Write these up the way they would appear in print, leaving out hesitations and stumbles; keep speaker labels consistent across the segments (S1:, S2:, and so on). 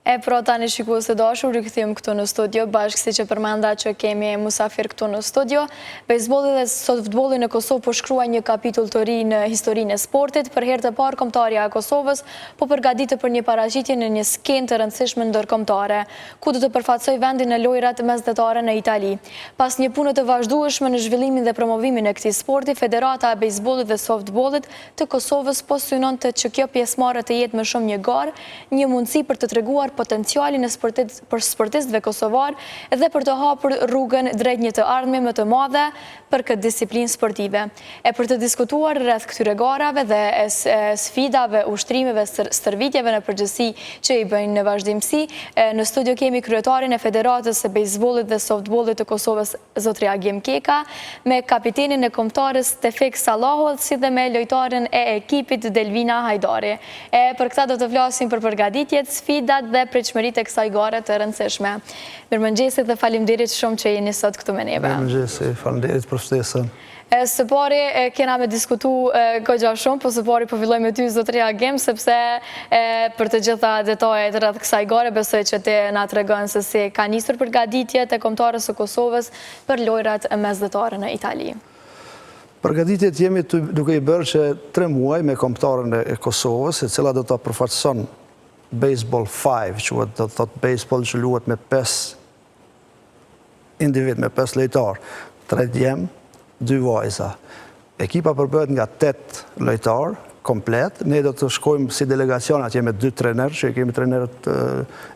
S1: E pra tani shikues të dashur, rikthiem këtu në studio, bashkë si që përmenda që kemi musafir këtu në studio. Bejsbolli dhe softbolli në Kosovë po shkruaj një kapitull të ri në historinë e sportit. Për herë të parë kombëtarja e Kosovës po përgatitet për një paraqitje në një skenë të rëndësishme ndërkombëtare, ku do të përfaqësoj vendin në lojrat mesdhetare në Itali. Pas një pune të vazhdueshme në zhvillimin dhe promovimin e këtij sporti, Federata e Bejsbollit dhe Softbollit të Kosovës po synon të që kjo pjesëmarrje të jetë më shumë një garë, një mundësi për të treguar potencialin për sportistëve kosovar dhe për të hapur rrugën drejt një të ardhmje më të madhe për këtë disiplinë sportive. E për të diskutuar rreth këtyre garave dhe sfidave, ushtrimeve, stërvitjeve në përgjithësi që i bëjnë në vazhdimsi, në studio kemi kryetarin e Federatës së Bejsbollit dhe Softbollit të Kosovës, zotri Agim Keka, me kapitenin e kombëtarës Tefik Sallahu, si dhe me lojtaren e ekipit Delvina Hajdari. Për këta do të flasim për përgatitjet, sfidat dhe pritshmëritë e kësaj gare të rëndësishme. Mirëmëngjesit dhe faleminderit shumë që jeni sot këtu me neve.
S2: Mirëmëngjesit, faleminderit për ftesën.
S1: Së pari kena me diskutu goxha shumë, po së pari po filloj me ty, zotri Agim, sepse për të gjitha detajet rreth kësaj gare, besoj që ti na tregon se si ka nisur përgatitjet e kombëtarës së Kosovës për lojrat mesdhetare në Itali.
S2: Përgatitjet jemi duke i bërë që 3 muaj me kombëtarën e Kosovës, e cila do të përfaqëson Baseball 5, që do të thotë baseball që luhet me 5 individ, me 5 lojtar, 3 djem, 2 vajza. Ekipa përbëhet nga 8 lojtar, komplet. Ne do të shkojmë si delegacion, atje me 2 trener, që kemi trenerët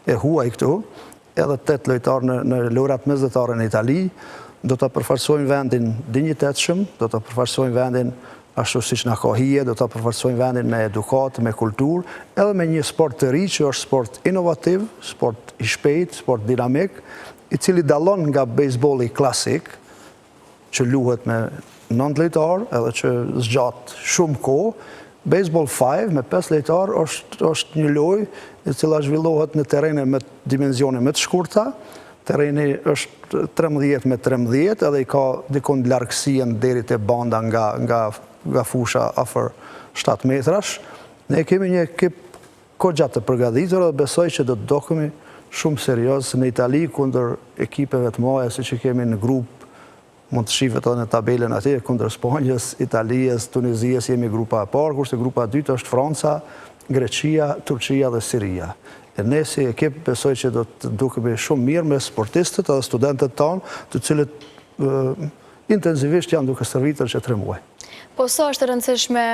S2: e huaj këtu, edhe 8 lojtar në lojrat mesdhetare në Itali. Do të përfaqësojmë vendin dinjitetshëm, do të përfaqësojmë vendin ashtu siç na ka hije, do të përfaqësojmë vendin me edukat, me kulturë, edhe me një sport të ri që është sport inovativ, sport i shpejt, sport dinamik, i cili dallon nga bejsbolli klasik, që luhet me 9 lojtar, edhe që zgjat shumë kohë. Baseball 5 me 5 lojtar është një lojë e cila zhvillohet në terrene me dimensione më të shkurta. Terreni është 13 me 13, edhe i ka dikon largësien deri te banda nga fusha afër 7 metrash. Ne kemi një ekip goxha të përgatitur dhe besoj që do të dokemi shumë serioz në Itali kundër ekipeve të mëdha siç kemi në grup. Mund të shifet edhe në tabelën atje, kundër Spanjës, Italijës, Tunizijës jemi grupa e parë, kurse grupa e dytë është Franca, Greqia, Turqia dhe Siria. E ne si ekip besoj që do të dukemi shumë mirë me sportistët edhe studentët tanë, të cilët intensivisht janë duke stërvitur që 3 muaj.
S1: Po sa është rëndësishme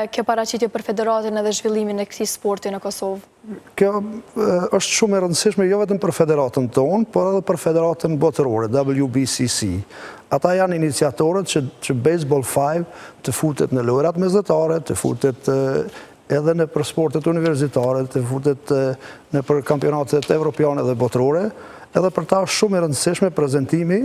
S1: kjo paraqitje për federatin edhe zhvillimin e këtij sporti në Kosovë?
S2: Kjo është shumë e rëndësishme jo vetëm për federatën tonë, por edhe për federatën botërore, WBCC. Ata janë iniciatorët që Baseball 5 të futet në lojrat mesdhetare, të futet edhe në për sportet universitare, të futet në për kampionatet evropiane dhe botërore, edhe për ta është shumë e rëndësishme prezentimi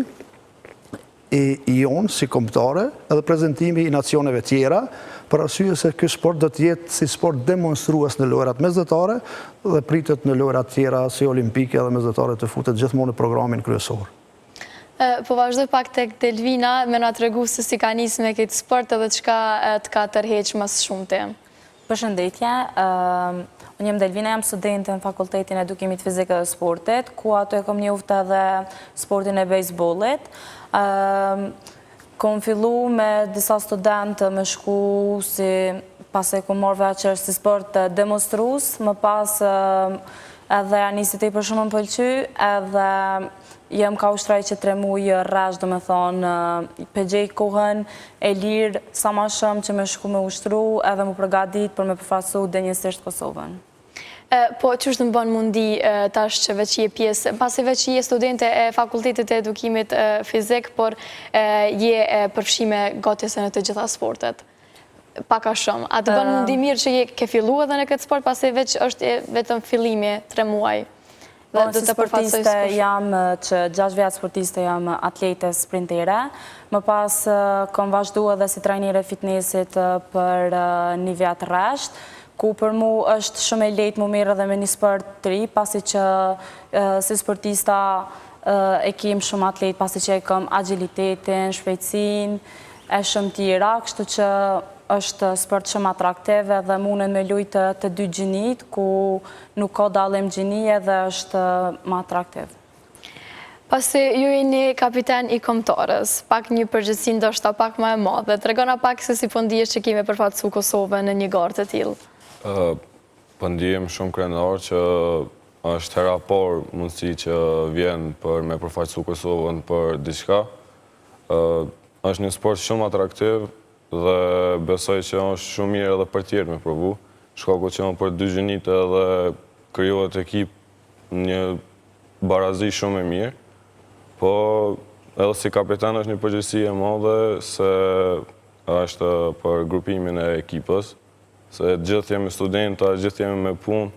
S2: i jonë si kombëtare, edhe prezentimi i nacioneve tjera, për arsye se ky sport do të jetë si sport demonstrues në lojrat mesdhetare dhe pritet në lojrat tjera si olimpike dhe mesdhetare të futet gjithmonë në programin kryesor.
S1: Po vazhdoj pak tek Delvina, me na tregu se si ka nisur me këtë sport edhe çka të ka tërheq më shumë ti.
S3: Përshëndetje, unë jam Delvina, jam studente në Fakultetin e Edukimit Fizik dhe Sportit, ku ato e kam njoft edhe sportin e bejsbollit. Kom fillu me disa studentë me shku si pas e kom marrë veçër si sport demonstrues, më pas edhe nisi tepër shumë më pëlqy, edhe jem ka ushtraj që 3 muaj rresh, do me thonë, përgjej kohën e lirë sa ma shumë që me shku me ushtru edhe më përgatit për me përfasu denjësisht Kosovën.
S1: Po, që është në bënë mundi tash që veç je pjesë, pasi veç je studente e Fakultetit e Edukimit Fizik, por je përfshime gotjese në të gjitha sportet? Paka shumë. A të bënë mundi mirë që je ke fillu edhe në këtë sport, pasi veç është vetëm fillimi 3 muaj?
S3: Si sportiste jam që 6 vjetë sportiste jam atlete sprintere, më pas kom vazhdu edhe si trajnire fitnessit për 1 vjetë rresht, ku për mu është shumë e lejtë mu mirë edhe me një sport të ri, pasi që si sportista e kem shumë atlet, pasi që e kam agilitetin, shpejtësin, e shumë tjera, kështu që është sport shumë atraktive dhe munden me lujtë të dy gjinit, ku nuk ka dallim gjinie dhe është më atraktiv.
S1: Pasi ju jeni kapiten i kombëtarës, pak një përgjithësi ndoshta pak më e madhe, tregona pak se si po ndihesh që kemi përfaqësuar Kosovën në një garë të tillë.
S4: Po ndihem shumë krenar që është hera parë mundësi që vjen për me përfaqësu Kosovën për diçka. Është një sport shumë atraktiv dhe besoj që është shumë mirë edhe për tjerë me provu. Shkaku që për dy gjinit edhe krijohet ekip një barazi shumë e mirë. Po edhe si kapiten është një përgjegjësi e madhe se është për grupimin e ekipës, se gjithë jemi studenta, gjithë jemi me punë,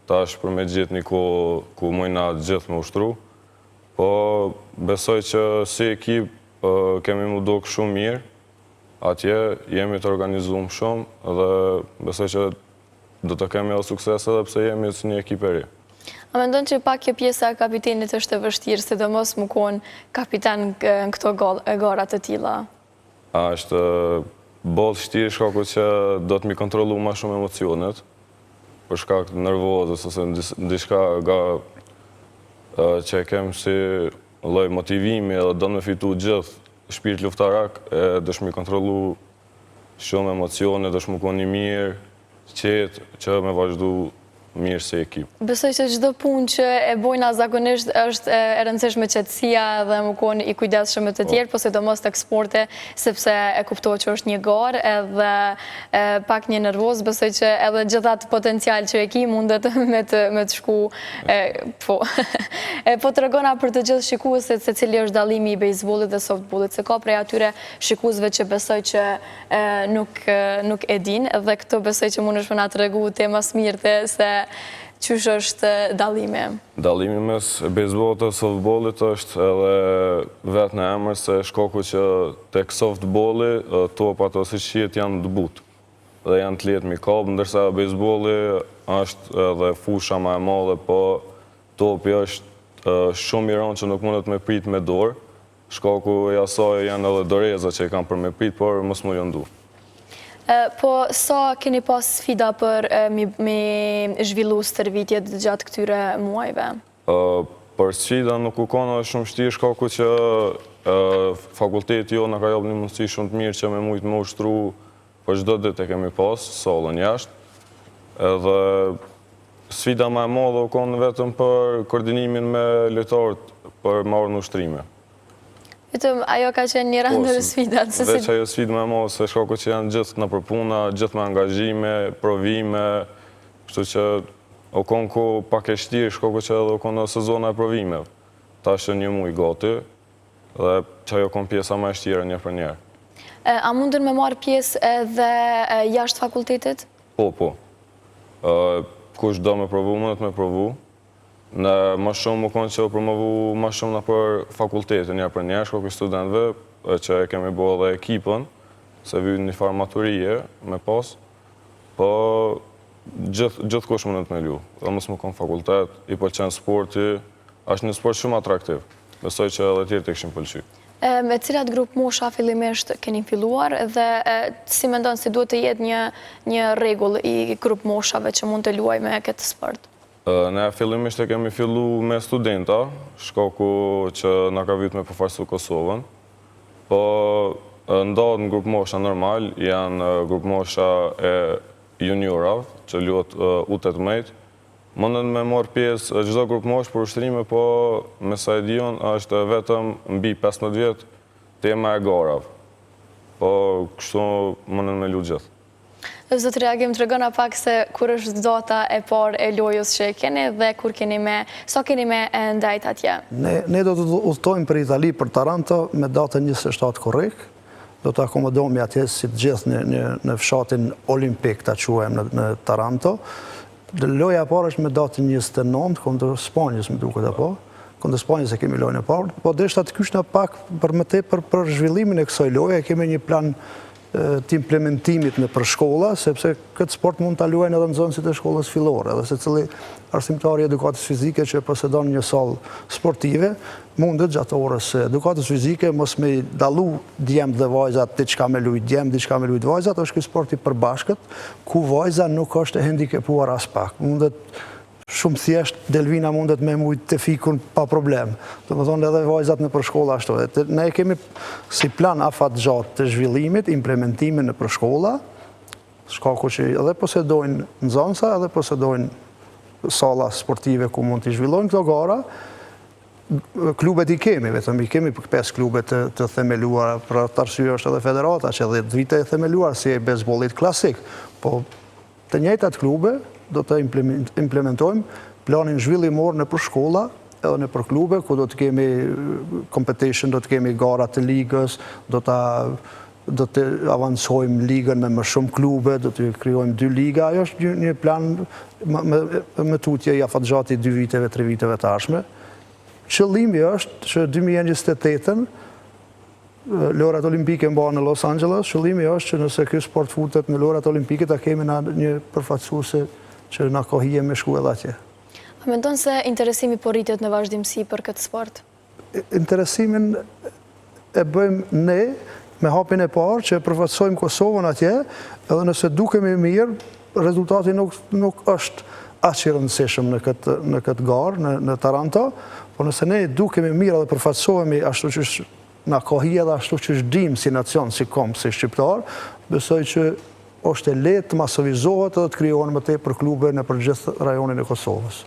S4: tash për me gjithë një kohë ku mujna gjithë me ushtru. Po besoj që si ekip kemi mu dukë shumë mirë, atje jemi të organizuar shumë dhe besoj që do të kemi edhe sukses edhe pse jemi si një ekip e ri.
S1: A mendon që pak kjo pjesa e kapitenit është e vështirë, sidomos më konë kapiten në këto gara të tilla?
S4: Është boll vështirë shkaku që do të mi kontrollu ma shumë emocionet, për shkak të nervozës ose diçka që e kem si lloj motivimi edhe do me fitu gjithë shpirt luftarak, dëshmi kontrollu shumë emocione, dëshmi koni mirë, qetë, që me vazhdu mirë si ekip.
S1: Besoj që çdo punë që e bojna zakonisht është e rëndësishme qetësia dhe më konë i kujdesshëm me të tjerë, po sidomos tek sporte, sepse e kuptoj që është një garë edhe pak një nervoz, besoj që edhe gjithat potencial që e ki mundet me të shku. Po tregona për të gjithë shikuesit se cili është dallimi i bejsbollit dhe softbollit, se ka prej atyre shikuesve që besoj që nuk e din, dhe këto besoj që mundesh më na tregu tema smirte se qysh është dallimi?
S4: Dallimi mes bejsbollit dhe softbollit është edhe vetë në emër, se shkaku që tek softbolli topat ose qiet janë të butë dhe janë të lehtë mi kap, ndërsa bejsbolli është edhe fusha më e madhe, po topi është shumë i rëndë që nuk mundet me prit me dorë. Shkaku i asaj janë edhe doreza që i kanë për me prit, por mos mu jëndu.
S1: Po sa keni pas sfida për me zhvillu stërvitjet gjatë këtyre muajve?
S4: Për sfida nuk u konë shumë vështirë, shkaku që fakulteti jo në ka jap një mundësi shumë të mirë që me mujtë me ushtru për çdo ditë e kemi pas, sallën jashtë. Edhe sfida më e madhe u konë vetëm për koordinimin me lojtarët për marrë në ushtrime.
S1: Vetëm ajo ka qenë një randër sfidat.
S4: Veç ajo sfidë më e madhe, se shkaku që janë gjithë në përpuna, gjithë me angazhime, provime, kështu që o konë ku pak e shtirë, shkaku që edhe o konë sezona e provimeve. Ta është një muj gati, dhe që ajo konë pjesa më e shtirë një për njerë.
S1: A mundën me marrë pjesë edhe jashtë fakultetit?
S4: Po. Kush do me provu, mundet me provu. Në më shumë më konë që o promovu më shumë në për fakultetin, një për njerë, shko studentëve, që e kemi bo edhe ekipën, se vyjë një farë maturije me pas, po gjithë kush mundet me lu. Dhe mësë më konë fakultet, i pëlqen sporti, është një sport shumë atraktiv. Besoj që edhe tjerë të këshim pëlqy.
S1: Me cilat grup mosha fillimisht keni filluar dhe si mendon si duhet të jetë një rregull i grup moshave që mund të luaj me këtë sport?
S4: Ne fillimisht e kemi fillu me studenta, shkaku që na ka vit me përfaqësu Kosovën, po ndohet në grup mosha normal, janë grup mosha e juniorave, që luhet U18. Mundën me marrë pjesë çdo grup mosh për ushtrime, po me sa e diun është vetëm mbi 15 vjet tema e garave. Po kështu mundën me lu gjithë.
S1: Zotëri Agim, tregona pak se kur është data e parë e lojës që e keni dhe sa keni me ndajt atje?
S2: Ne do të udhtojmë për Itali, për Taranto, me datën 27 korrik. Do të akomodohemi atje si të gjithë në fshatin olimpik, ta quajmë në Taranto. Loja e parë është me datën 29, kundër Spanjës, më duket apo. Kundër Spanjës e kemi lojën e parë. Po deshta të kyshna pak për zhvillimin e kësaj loje, kemi një plan të implementimit në për shkolla, sepse këtë sport mund të luajnë edhe në zonësit e shkollës fillore, dhe se cili arsimtari edukatës fizike që posedon një salë sportive, mundet gjatë orës edukatës fizike, mos me dalu djemë dhe vajzat diçka me lujt djemë, diçka me lujt vajzat, është ky sport i përbashkët, ku vajza nuk është e hendikepuar as pak. Mundet shumë thjesht, Delvina mundet me mujt të fikun pa problem. Të më thonë edhe vajzat në përshkolla ashtu. Ne kemi si plan afat gjatë të zhvillimit, implementimin në përshkolla, shkaku që edhe posedojnë nxënësa, edhe posedojnë sala sportive ku mund të zhvillojnë këto gara. Klubet i kemi, vetëm i kemi 5 klubet të themeluar, për atë arsye është edhe federata që 10 vite e themeluar si e bezbollit klasik. Po të njëjtat klube do të implementojmë planin zhvillimor në për shkolla edhe në për klube, ku do të kemi competition, do të kemi gara të ligës, do të avancojmë ligën me më shumë klube, do të krijojmë 2 liga. Ajo është një plan me tutje i afatgjati 2 viteve, 3 viteve të ardhshme. Qëllimi është që 2028-ën lojrat olimpike mba në Los Angeles, qëllimi është që nëse ky sport futet në lojrat olimpike ta kemi një përfaqësuese që na kohije me shku edhe atje.
S1: A mendon se interesimi po rritet në vazhdimsi për këtë sport?
S2: Interesimin e bëjmë ne me hapin e parë që përfaqësojmë Kosovën atje, edhe nëse dukemi mirë, rezultati nuk është aq i rëndësishëm në këtë garë, në Taranto, por nëse ne dukemi mirë dhe përfaqësohemi ashtu që na kohije dhe ashtu që dim si nacion, si kom, si shqiptar, besoj që është e lehtë të masovizohet edhe të krijohen më tepër klube në përgjithë rajonin e Kosovës.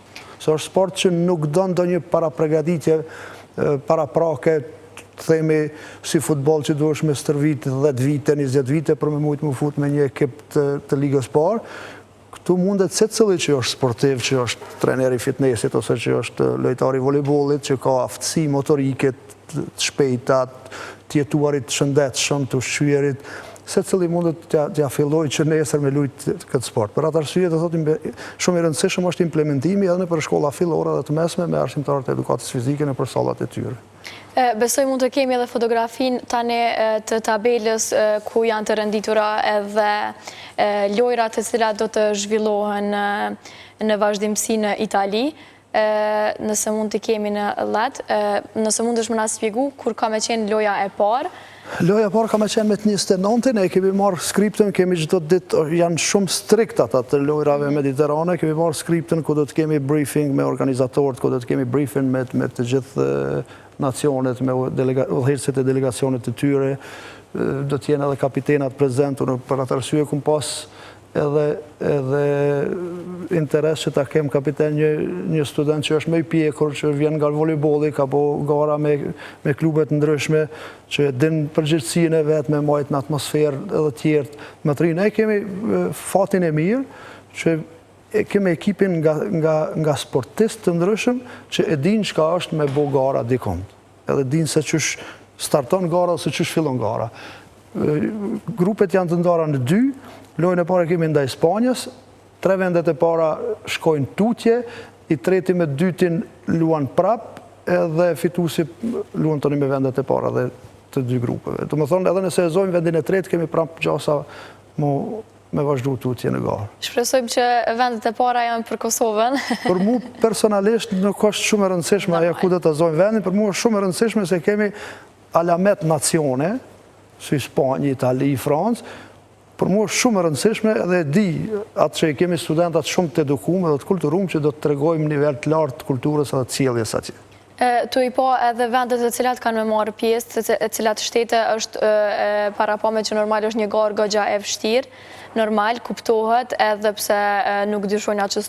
S2: Se është sport që nuk don ndonjë parapregaditje, paraprake, themi si futboll që duhesh me stërvit 10 vite, 20 vite për me mujtë më fut me një ekip të ligës parë. Këtu mundet secili që është sportiv, që është treneri fitnessit ose që është lojtari volejbollit, që ka aftësi motorike të shpejta, të jetuarit të shëndetshëm, të ushqyerit, secili mundet t'ja filloj që nesër me lujt këtë sport. Për atë arsye të thotim shumë i rëndësishëm është implementimi edhe në për shkolla fillore dhe të mesme me arsimtarët e edukatës fizike në për sallat e tyre.
S1: Besoj mund të kemi edhe fotografin tani të tabelës ku janë të renditura edhe lojrat të cilat do të zhvillohen në vazhdimsi në Itali. Nëse mund të kemi në let, nëse mund është më nga spjegu kur ka me qenë loja e parë.
S2: Loja parë ka me qenë me të 29, ne kemi marrë skriptën, kemi gjithë ditë, janë shumë strikt ata të lojrave mediterane, kemi marrë skriptën ku do të kemi briefing me organizatorët, ku do të kemi briefing me të gjithë nacionet, me udhëheqësit e delegacionet të tyre, do të jenë edhe kapitenat prezentur, për atë arsye kum pas edhe interes që ta kem kapiten një student që është me i pjekur, që vjen nga volejbolli, ka po gara me klubet ndryshme, që din përgjithësinë e vetë me majtë në atmosferë edhe tjertë më të rinë. Ne kemi fatin e mirë, që kemi ekipin nga sportistë të ndryshëm, që e din çka është me bo gara dikond. Edhe din se qysh starton gara, se qysh fillon gara. Grupet janë të ndara në 2, lojën e parë kemi ndaj Spanjës, 3 vendet e para shkojnë tutje, i treti me dytin luan prap, edhe fituesi luan tani me vendet e para dhe të 2 grupeve. Do të thonë edhe nëse e zojmë vendin e tretë, kemi prap gjasa me vazhdu tutje në garë.
S1: Shpresojmë që vendet e para janë për Kosovën.
S2: Për mu personalisht nuk është shumë e rëndësishme ajo ku do të zojmë vendin, për mu është shumë e rëndësishme se kemi alamet nacione, si Spanjë, Itali, Francë. Për mu është shumë e rëndësishme edhe di atë që kemi studentat shumë të edukume dhe të kulturume që do të tregojmë nivel të lartë të kulturës edhe ciljes atje.
S1: Tu i po edhe vendet e cilat kanë me marrë pjesë, e cilat shtete është para po me që normal është një garë gogja e vështirë, normal, kuptohet, edhe pse nuk dyshojnë atë që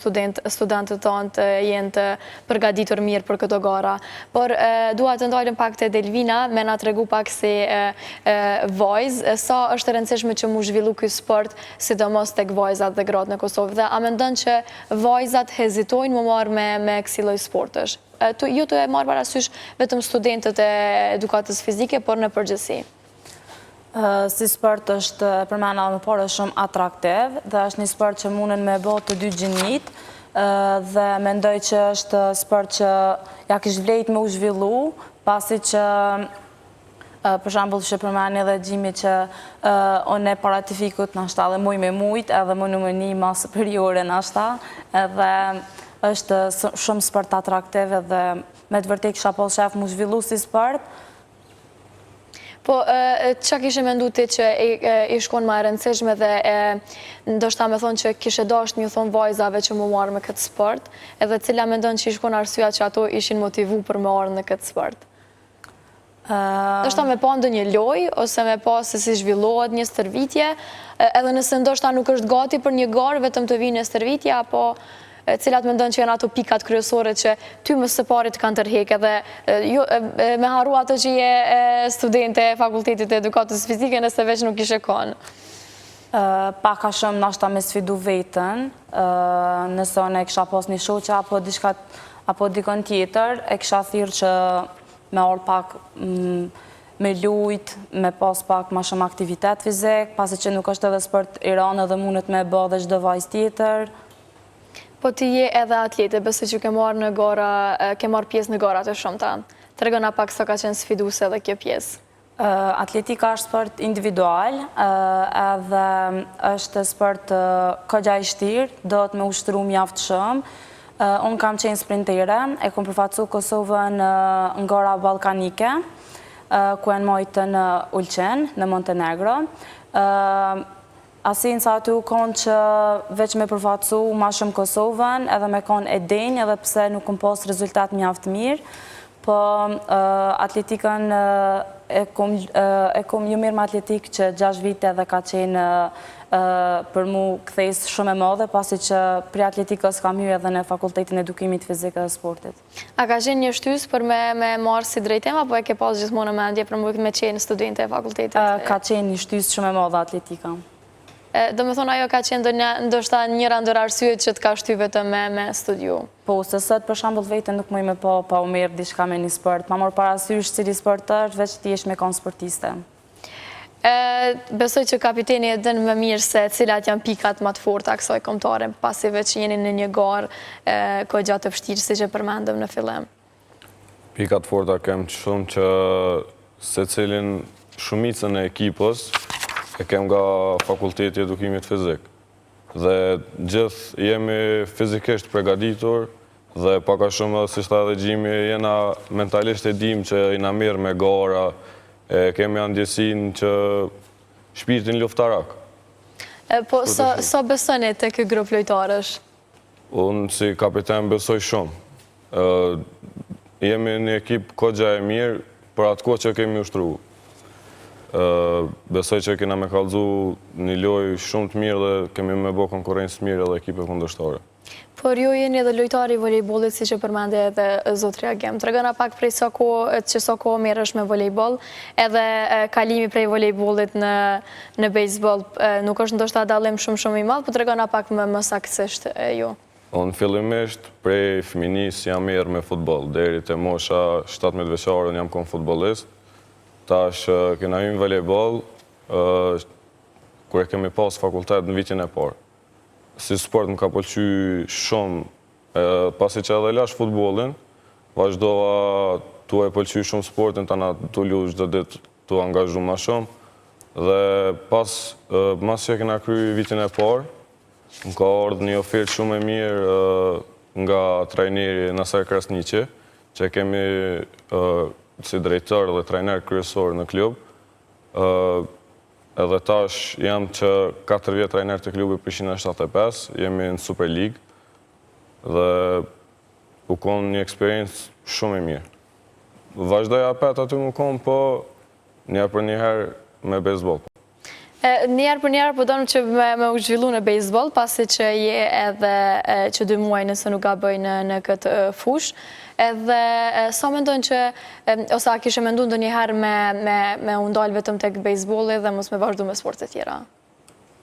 S1: studentët tonë të jenë të përgatitur mirë për këto gara. Por dua të ndalëm pak të Delvina, me na tregu pak si vajzë, sa është rëndësishme që mu zhvillu ky sport, sidomos tek vajzat dhe gratë në Kosovë, dhe a mendon që vajzat hezitojnë më marrë me kësi lloj sportësh? Ju të e marrë parasysh vetëm studentët e edukatës fizike, por në përgjithësi.
S3: Si sport është për mena më parë shumë atraktiv dhe është një sport që mundën me bo të 2 gjinjit dhe mendoj që është sport që ja kish vlejt me u zhvillu pasi që Për shembull, që përmeni edhe Gjimi që unë e paratifikut në ashta dhe muj me mujt, edhe më në mëni ma superiore në ashta, edhe është shumë sport atraktiv edhe me të vërtet kisha pas shef mu zhvillu si sport.
S1: Po, që kishe mendu ti që i shkon ma e rëndësishme dhe ndoshta me thonë që kishe dasht një thonë vajzave që mu marrë me këtë sport, edhe cila me ndonë që i shkon arsua që ato ishin motivu për me marrë në këtë sport? Ndoshta me pa ndë një loj, ose me pa se si zhvillohet një stërvitje, edhe nëse ndoshta nuk është gati për një garë, vetëm të vinë një stërvitje, apo cilat me ndonë që janë ato pikat kryesore që ty më së parit kanë tërhek edhe me haru ato që je studente e fakultetit e edukatës fizike nëse veç nuk ishe konë?
S3: Paka shumë nashta me sfidu vetën, nëse unë e kisha pas një shoqe apo dikon tjetër, e kisha thirë që me orë pak me lujt, me pas pak ma shumë aktivitet fizik, pasi që nuk është edhe sport i ranë edhe mundet me bë dhe çdo vajzë tjetër.
S1: Po ti je edhe atlete, besoj që ke marrë pjesë në gara të shumë tanë. Të regona pak sa ka qenë sfiduse edhe kjo pjesë.
S3: Atletika është sport individual, edhe është sport kogja i shtirë, do të me ushtru mjaft shumë. Unë kam qenë sprintere, e kom përfacu Kosovën në gara balkanike, ku e në mojtë në Ulqen, në Montenegro. Asin sa aty u konë që veç me përfacu ma shumë Kosovën, edhe me konë e denjë, edhe pse nuk kom pos rezultat mjaft mirë, po atletikën e kom ju mirë me atletikë që 6 vite dhe ka qenë për mu kthejs shumë e madhe, pasi që pri atletikës kam hyrë edhe në Fakultetin e Edukimit Fizik dhe Sportit.
S1: A ka qenë një shtys për me marë si drejtem, apo e ke pas gjithmonë në mendje për me qenë studente e fakultetit?
S3: Ka qenë një shtys shumë e madhe atletika.
S1: Do me thonë ajo ka qenë ndoshta njëra ndër arsyet që të ka shty vetëm me studiu.
S3: Po, se sot për shambull vete nuk muj me pa u mirë diçka me një sport. Ma morë parasysh cili sport është, veç ti esh me konë sportiste.
S1: Besoj që kapiteni e dënë më mirë se cilat janë pikat më të forta kësaj kombëtare, pasi veç jeni në një garë ko gjatë të vështirë, si që përmendëm në fillim.
S4: Pikat forta kem shumë që se cilin shumicën e ekipës e kem nga Fakulteti Edukimit Fizik. Dhe gjithë jemi fizikisht pregaditur dhe paka shumë, si shta dhe Gjimi, jena mentalisht e dim që jena mirë me gara, kemi andjesin që shpirtin luftarak.
S1: Po, sa besoni të kë grup lojtarësh?
S4: Unë si kapiten besoj shumë. Jemi një ekip kogja e mirë për atë kohë që kemi ushtru. Besoj që kena me kallëzu një loj shumë të mirë dhe kemi me bo konkurencë mirë edhe ekipe kundërshtare.
S1: Por ju jeni edhe lojtari i volejbolit, si që përmende edhe zotria Gem. Të regona pak prej sa ko merresh me volejbol, edhe kalimi prej volejbolit në bejsbol, nuk është ndoshta dallim shumë i madh, po të regona pak më saktësisht ju.
S4: Unë fillimisht prej fëminis jam mirë me futbol, deri te mosha 17 veçare jam kon futbolist. Tash kena hymë volejbol, kur e kemi pas fakultet në vitin e parë. Si sport më ka pëlqy shumë, pasi që edhe lash futbolin, vazhdova tu e pëlqy shumë sportin, të na tu lu çdo ditë tu angazhu ma shumë. Dhe mas që kena kry vitin e parë, më ka ardhur një ofertë shumë e mirë nga trajneri Nasser Krasniqi, që kemi si drejtor dhe trajner kryesor në klub. Edhe tash jam që 4 vjetë trajner të klubi Prishtina 75, jemi në Super League dhe u konë një eksperiencë shumë e mirë. Vazhdoj apet aty më konë, po njerë për njëherë me bejsbol.
S1: Njerë për njerë, po donë që me u zhvillu në bejsbol, pasi që je edhe që 2 muaj nëse nuk ka bëj në këtë fush. Edhe sa mendojnë që, ose a kishe mendu ndë njëherë me undal vetëm tek bejsboli dhe mos me vazhdu me sportet tjera?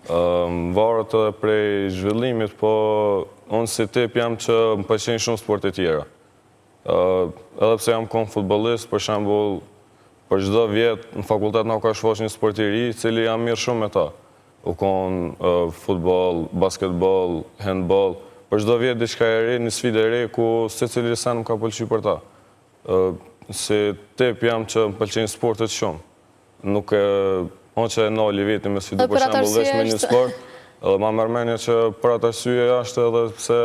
S4: Varët edhe prej zhvillimit, po unë si tip jam që më pëlqejnë shumë sportet tjera. Edhe pse jam kon futbolist, për shembull, për çdo vjet në fakultet na ka shfaq një sport i ri, cili jam mirë shumë me ta. U kon futboll, basketbol, handball, për çdo vjet diçka e re, një sfidë e re ku secili sen më ka pëlqyer për ta. Si tip jam që më pëlqejnë sportet shumë. nuk e on që e noli veti me sfidu për shembull veç me një sport, edhe ma mërmenja që për atë arsye është edhe pse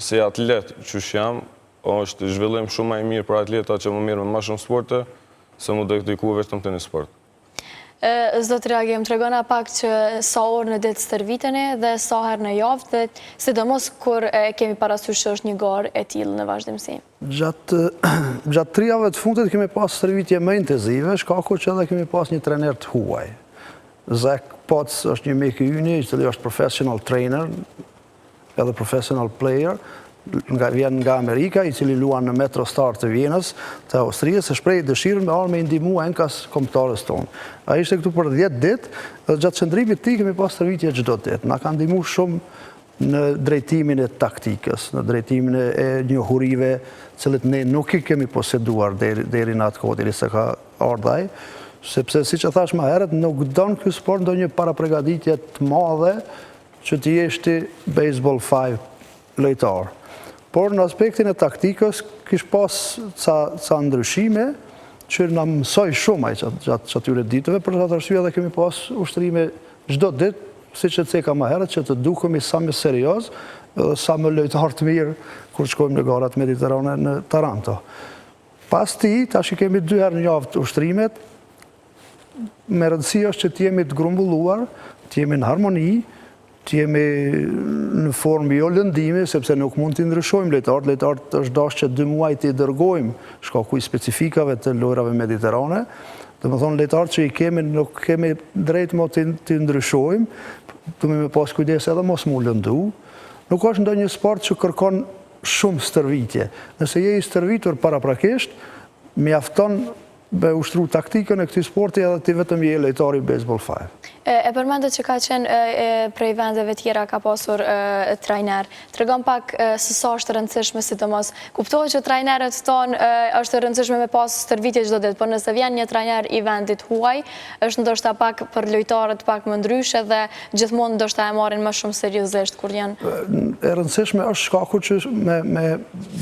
S4: si atlet qysh jam, është zhvillim shumë ma i mirë për atleta që më mirë me ma shumë sporte, se mu dhe këtë vetëm të një sport.
S1: Zot Reagim, të regona pak që sa orë në ditë stërviteni dhe sa herë në javë, dhe sidomos kur kemi parasysh që është një garë e tillë në vazhdimsi.
S2: Gjatë 3 javëve të fundit kemi pas stërvitje më intenzive, shkaku që edhe kemi pas një trener të huaj. Zek Poc është një mik i yni, i cili është professional trainer, edhe professional player, vjen nga Amerika, i cili luan në Metro Star të Vjenës, të Austrijës, e shprej dëshirën me arë me indimu enkas kombëtarës tonë. A ishte këtu për 10 ditë, dhe gjatë qëndrimit ti kemi pas stërvitje çdo ditë. Na ka ndimu shumë në drejtimin e taktikës, në drejtimin e njohurive, cilët ne nuk i kemi poseduar deri në atë kohë, deri se ka ardhaj, sepse si që thash ma herët, nuk donë ky sport ndonjë parapregaditje të madhe që ti jeshti baseball 5 lojtar. Por në aspektin e taktikës, kish pas ca ndryshime që në mësoj shumë gjatë atyre ditëve, për atë arsye dhe kemi pas ushtrime çdo ditë, si që të ceka ma herët, që të dukemi sa më serioz, dhe sa më lojtar të mirë, kur shkojmë në garat mediterane në Taranto. Pas ti, tash i kemi 2 herë në javë të ushtrimet, me rëndësi është që t'jemi të grumbulluar, t'jemi në harmoni, t'jemi në formë jo lëndimi, sepse nuk mund t'i ndryshojmë lojtarët. Lojtarët është dashur që 2 muaj t'i dërgojmë shkaku i specifikave të lojrave mediterane. Dhe më thonë, lojtarët që i kemi, nuk kemi drejt mo t'i ndryshojmë, të me pas kujdes edhe mos mu lëndu. Nuk është ndonjë sport që kërkon shumë stërvitje. Nëse je i stërvitur paraprakisht, mjafton me ushtru taktikën e këtij sporti edhe ti vetëm je lojtar i baseball 5.
S1: E përmendet që ka qenë prej vendeve tjera ka pasur trajner. Tregon pak se sa është rëndësishme, sidomos kuptohet që trajnerët tonë është rëndësishme me pas stërvitje çdo ditë, por nëse vjen një trajner i vendit huaj, është ndoshta pak për lojtarët pak më ndryshe dhe gjithmonë ndoshta e marrin më shumë seriozisht kur janë.
S2: E rëndësishme është shkaku që me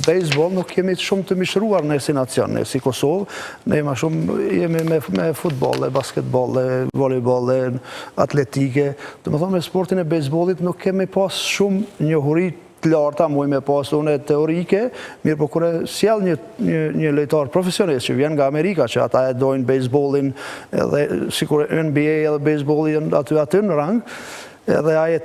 S2: baseball nuk kemi shumë të mishruar ne si nacion, ne si Kosovë, ne më shumë jemi me futboll, basketboll, volejboll, atletike. Dhe më thonë, me sportin e bejsbollit nuk kemi pas shumë njohuri të larta, muj me pas une teorike, mirë po kure sjell një lojtar profesionist që vjen nga Amerika, që ata e dojnë bejsbollin, edhe si kur NBA edhe bejsbollin aty në rang, edhe aje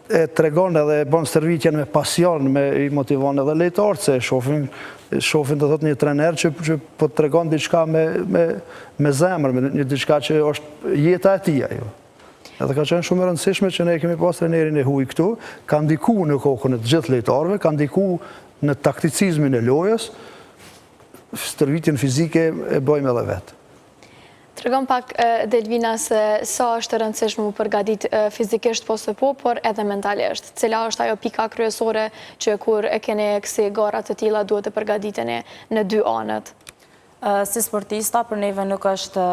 S2: e tregon edhe e bon stërvitjen me pasion, i motivon edhe lojtarët, se shofin të thot një trener që po të tregon diçka me zemër, një diçka që është jeta e tia. Edhe ka qenë shumë e rëndësishme që ne kemi pas trenerin e huj këtu, ka ndiku në kokën e të gjithë lojtarëve, ka ndiku në takticizmin e lojës, stërvitjen fizike e bëjmë edhe vetë.
S1: Tregon pak, Delvina, se sa është rëndësishme u përgatit fizikisht po së po, por edhe mentalisht. Cila është ajo pika kryesore që kur e kene kësi garat të tilla duhet të përgatiteni në 2 anët?
S3: Si sportista, për neve nuk është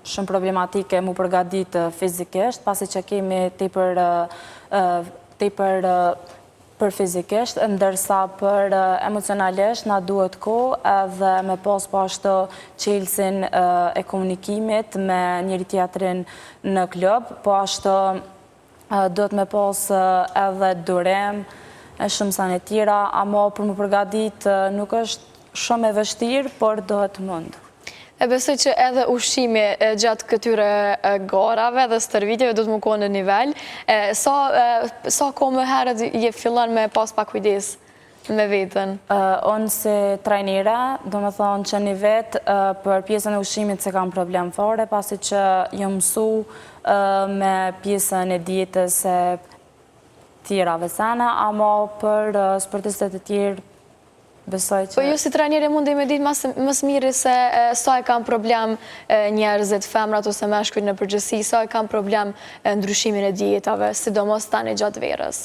S3: shumë problematike mu përgatit fizikisht, pasi që kemi për fizikisht, ndërsa për emocionalisht na duhet kohë edhe me pas ashtu çelësin e komunikimit me njëri tjetrin në klub, po ashtu duhet me pas edhe durim e shumë sa në tjera, ama për më përgatit nuk është shumë e vështirë, por dohet mund.
S1: E besoj që edhe ushqimi gjatë këtyre garave dhe stërvitjeve do të më kohë në nivel. Sa kohë më herët je fillon me pas pak kujdes me vetën?
S3: Unë si trajnere, do me thonë që një vetë për pjesën e ushqimit se kam problem fare, pasi që jam mësu me pjesën e dietës e tjera vesana, ama për sportistët e tjerë,
S1: po ju si trajnere mundi me ditë mësë miri se sa e kam problem njerëzit, femrat ose meshkujt në përgjithësi, sa e kam problem ndryshimin e dietave, sidomos tani gjatë verës?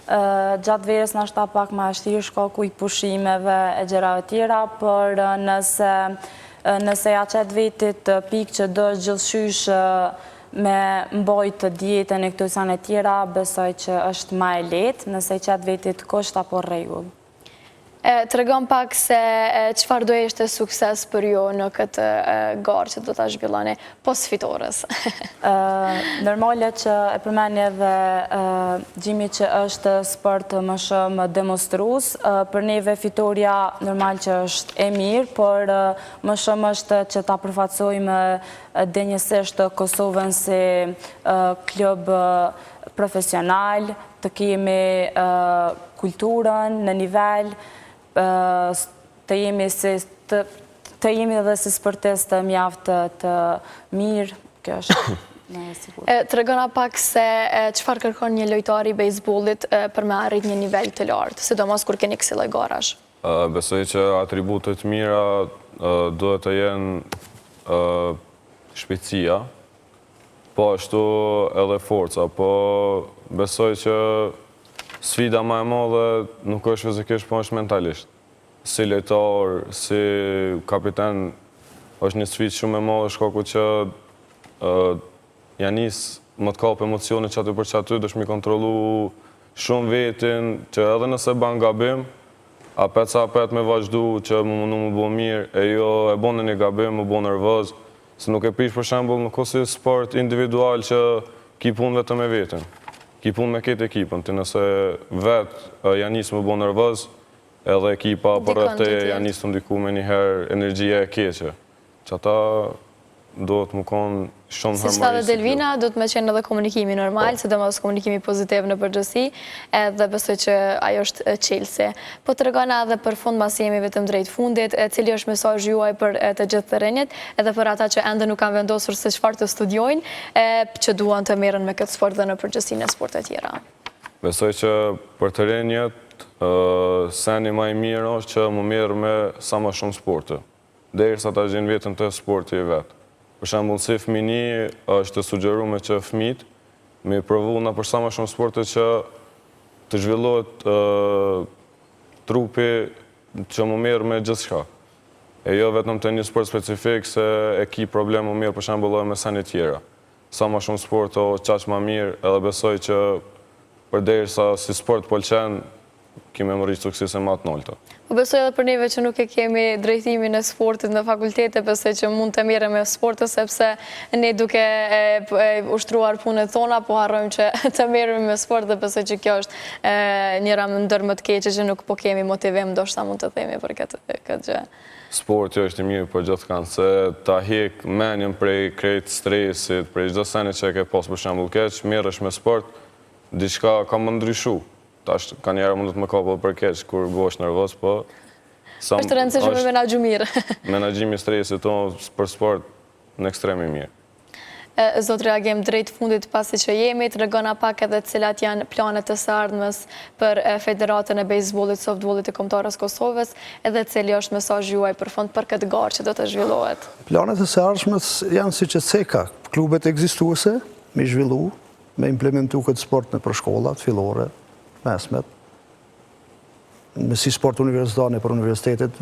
S3: Gjatë verës në ashta pak ma shtirë shkaku i pushimeve e gjërave tjera, por nëse ja qëtë vetit pikë që do gjithshysh me mbojt dietën e këto sanë tjera, besoj që është ma e letë, nëse i qëtë vetit kosht apo regull.
S1: Të regon pak se qëfar do ishte sukses për ju në këtë garë që do të zhvilloni pos fitores?
S3: Normale që e përmeni edhe gjimi që është sport më shumë demonstrus, për neve fitoria normal që është e mirë, por më shumë është që ta përfatsojmë denjësisht Kosovën si klub profesional, të kemi kulturën në nivel, të jemi edhe si sportist mjaftë të mirë, kjo është në sigur.
S1: Të regona pak se qëfar kërkon një lojtari i bejsbollit për me arrit një nivel të lartë, sidomos kur keni kësi lloj garash?
S4: Besoj që atributet mira duhet të jenë shpejtësia, po ashtu edhe forca, po besoj që sfida ma e madhe nuk është fizikisht, po është mentalisht. Si lojtar, si kapiten, është një sfidë shumë e madhe shkaku që Janis më të kapë emocione që aty për që aty, dëshmi kontrolu shumë vetin, që edhe nëse ban gabim, apet sa apet me vazhdu që më mundu më bo mirë, e jo e bo në një gabim, më bo nervoz, se nuk e prish për shembull nuk është sport individual që ki pun vetëm me vetin. Ki pun me këtë ekipën, të nëse vetë Janis më bo nervoz, edhe ekipa për rrëte Janis të ndiku me njëherë energjia e keqe. Që ata do të më konë shumë harmonisi.
S1: Si shta dhe Delvina, do të me qenë edhe komunikimi normal, se dhe mos komunikimi pozitiv në përgjësi, edhe besoj që ajo është qelsi. Po të regona edhe për fund mas jemi vetëm drejt fundit, cili është mesazh juaj për të gjithë të rinjit, edhe për ata që ende nuk kanë vendosur se çfarë të studiojnë, që duan të merren me këtë sport dhe në përgjësi në sporte tjera. Besoj
S4: që për të rinjit, seni ma i mirë është që më merr me sa më shumë sporte, derisa ta gjenë vetën të sporti i vetë. Për shembull, si fëmini është të sugjeruar që fëmijët me provu në për sa më shumë sporte që të zhvillohet trupi që më mirë me gjithçka. E jo vetëm të një sport specifik se e ki problem më mirë për shembull edhe me sene tjera. Sa më shumë sport o qaq më mirë, edhe besoj që përderisa si sport pëlqen, kemi më rritë suksese më atë nolta.
S1: Po besoj edhe për neve që nuk e kemi drejtimin e sportit në fakultete, besoj që mund të mirë me sportet, sepse ne duke ushtruar punët tona, po harrojmë që të mirë me sport dhe besoj që kjo është njëra më ndër më të keqe që nuk po kemi motivim, ndoshta mund të themi për këtë gjë.
S4: Sporti është i mirë për gjithë kanë, se ta hek menjën prej krejt stresit, prej gjithë sene që e ke pas për shembull keq, mirësh me sport, diçka ka më ndryshu. Tash, ka njerë mundet me kapë për keq, kur bosh nervoz, po...
S1: është rëndësishme me menagju mirë.
S4: Menagjimi stresit tonë për sport në ekstremi mirë.
S1: Zot reagim drejt fundit pasi që jemi, të regona pak edhe cilat janë planet të së ardhmes për Federatën e Bejsbollit, Softbollit të Kombëtarës Kosovës, edhe cili është mesazh juaj për fund për këtë garë që do të zhvillohet.
S2: Planet të së ardhmes janë si që ceka, klubet ekzistuese, me zhvillu, me implementu këtë sport në përshkollat, fillore, mesmet. Me si sport universitare për universitetet,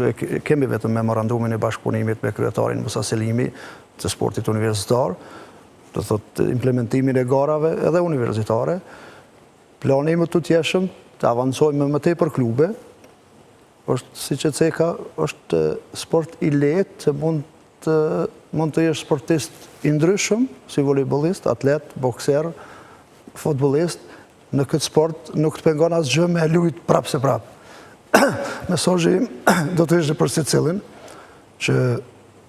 S2: kemi vetëm memorandumin e bashkëpunimit me kryetarin Musa Selimi të sportit universitar, të thot implementimin e garave edhe universitare. Plani më të tjeshëm të avancojmë më tej për klube, është si që ceka, është sport i lehtë, që mund të jesh sportist i ndryshëm, si volejbolist, atlet, bokser, futbolist. Në këtë sport nuk të pengon asgjë me lujt prapë se prapë. Mesazhi do të ishte për secilin që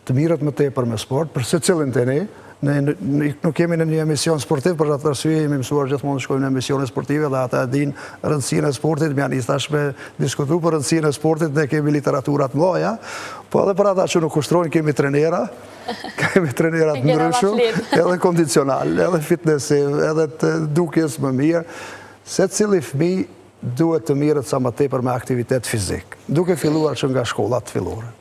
S2: të mirët më tepër me sport, për secilin të ne. Ne nuk kemi në një emision sportiv, për atë arsye jemi mësuar gjithmonë të shkojmë në emisione sportive dhe ata e din rëndësinë e sportit, më janë tash me diskutu për rëndësinë e sportit, ne kemi literaturat mëdha, po edhe për ata që nuk ushtrojnë kemi trenera, kemi trenerat ndryshëm, edhe kondicional, edhe fitnessiv, edhe të dukjes më mirë. Secili fëmijë duhet të mirët sa më tepër me aktivitet fizik, duke filluar që nga shkollat fillore.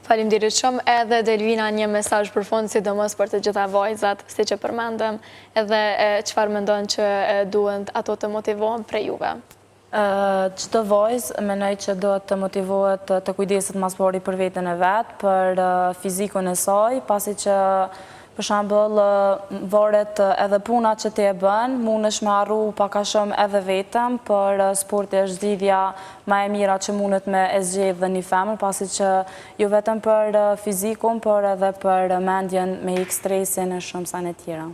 S1: Faleminderit shumë, edhe Delvina një mesazh për fund, sidomos për të gjitha vajzat, si që përmendëm, edhe çfarë mendon që duhen ato të motivohen prej juve?
S3: Çdo vajzë mendoj që duhet të motivohet të kujdeset mas pari për veten e vet, për fizikun e saj, pasi që Për shembull, varet edhe puna që ti e bën, mundesh me harru pak a shumë edhe vetëm, për sporti është zgjidhja më e mira që mundet me e zgjedhë një femër, pasi që jo vetëm për fizikun, por edhe për mendjen me ik stresin e shumë sa në tjera.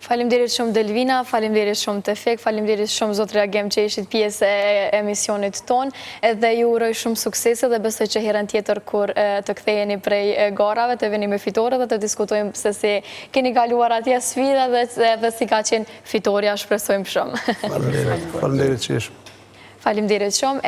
S1: Faleminderit shumë Delvina, faleminderit shumë Tefek, faleminderit shumë Zot Reagim që ishit pjesë e emisionit ton, edhe ju uroj shumë suksese dhe besoj që herën tjetër kur të ktheheni prej garave, të vini me fitore dhe të diskutojmë se si keni kaluar atje sfida dhe si ka qenë fitoria, shpresojmë shumë.
S2: Faleminderit që ishë.
S1: Faleminderit shumë.